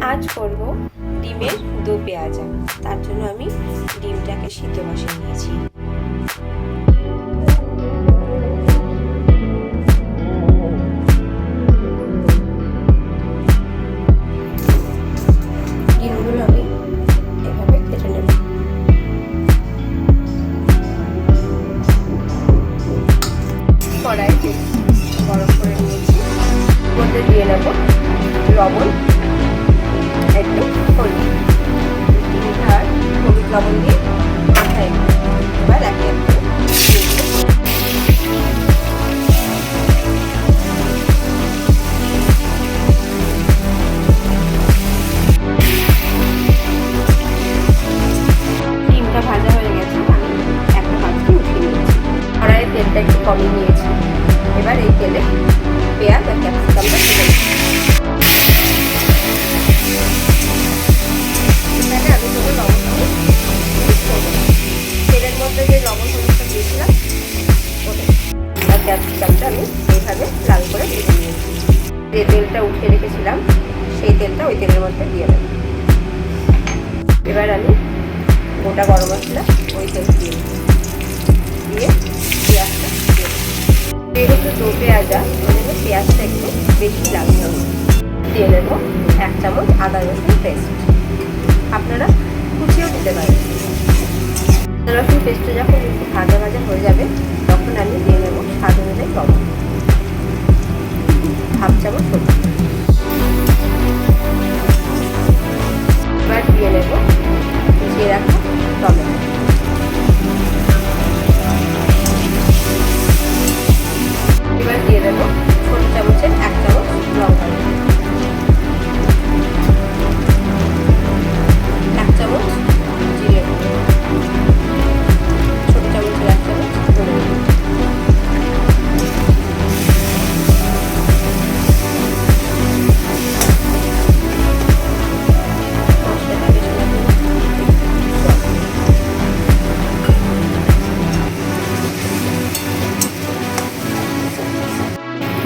আজ করব ডিমের দো পেঁয়াজা। তার জন্য আমি ডিমটাকে সিদ্ধ বসিয়ে নিয়েছি। ডিমগুলো আমি এভাবে কেটে নেব। কড়াই গরম করে নিয়েছি, মধ্যে দিয়ে নেব লবণ, একটু হলুদ, আর হলুদ লবণ দিয়ে মাথায় এবার একে একে ডিমটা ভাজা হয়ে গেছে। আমি একটা পাত্রে উঠিয়ে নিয়েছি। কড়াইয়ের তেলটা একটু কমিয়ে নিয়েছি। এবার এই তেলে পেঁয়াজ আর ক্যাপসিকামটা ছেড়ে দিচ্ছি। এখানে আমি কোনো লবণ হলুদ করবো না। তেলের মধ্যে যে লবণ হলুদটা দিয়েছিলাম ওটা আর ক্যাপসিকামটা আমি এইভাবে লাল করে ভেজে নিয়েছি। যে তেলটা উঠিয়ে রেখেছিলাম সেই তেলটা ওই তেলের মধ্যে দিয়ে দেব। এবার আমি গোটা গরম মশলা ওই তেল দিয়ে পেঁয়াজটা দিয়ে যেহেতু দো পেঁয়াজা মানে পেঁয়াজটা একটু বেশি লাগবে। দিয়ে নেব 1 চামচ আদা রসুন পেস্ট। আপনারা কুচিও দিতে পারেন। আদা রসুন পেস্টটা যখন একটু ভাজা ভাজা হয়ে যাবে তখন আমি দিয়ে নেব স্বাদ অনুযায়ী লবণ, 1/2 চামচ হলুদ। এবার দিয়ে নেব কুচিয়ে রাখা টমেটো। এবার দিয়ে দেব ছোট চামচের 1 চামচ লঙ্কা, 1 চামচ জিরে গুঁড়ো, ছোট চামচের 1 চামচ ধনে গুঁড়ো।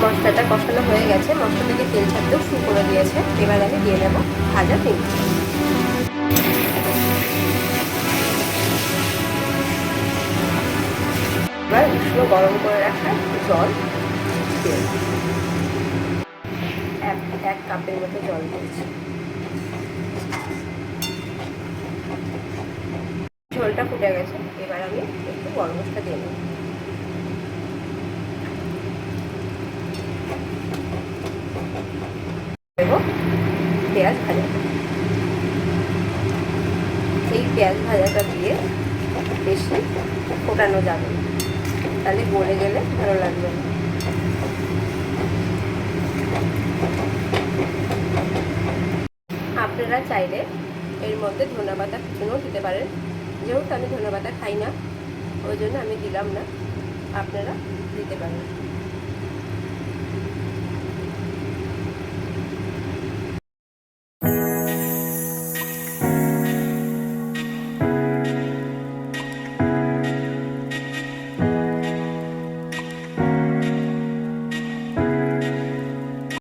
মশলাটা কষানো হয়ে গেছে, মশলা থেকে তেল ছাড়তেও শুরু করে দিয়েছে। এবার আমি দিয়ে নেব ভাজা ডিম। এবার উষ্ণ গরম করে রাখা জল দিয়ে এক কাপের মতো জল দিয়েছি। ঝোলটা ফুটে গেছে। এবার আমি একটু গরম মশলা দিয়ে নেব। পেঁয়াজ ভাজা, এই পেঁয়াজ ভাজাটা দিয়ে বেশি ফোটানো যাবে না, তাহলে গলে গেলে ভালো লাগবে না। আপনারা চাইলে এর মধ্যে ধনেপাতা কুচুনো দিতে পারেন। যেহেতু আমি ধনেপাতা খাই না ওই জন্য আমি দিলাম না, আপনারা দিতে পারেন।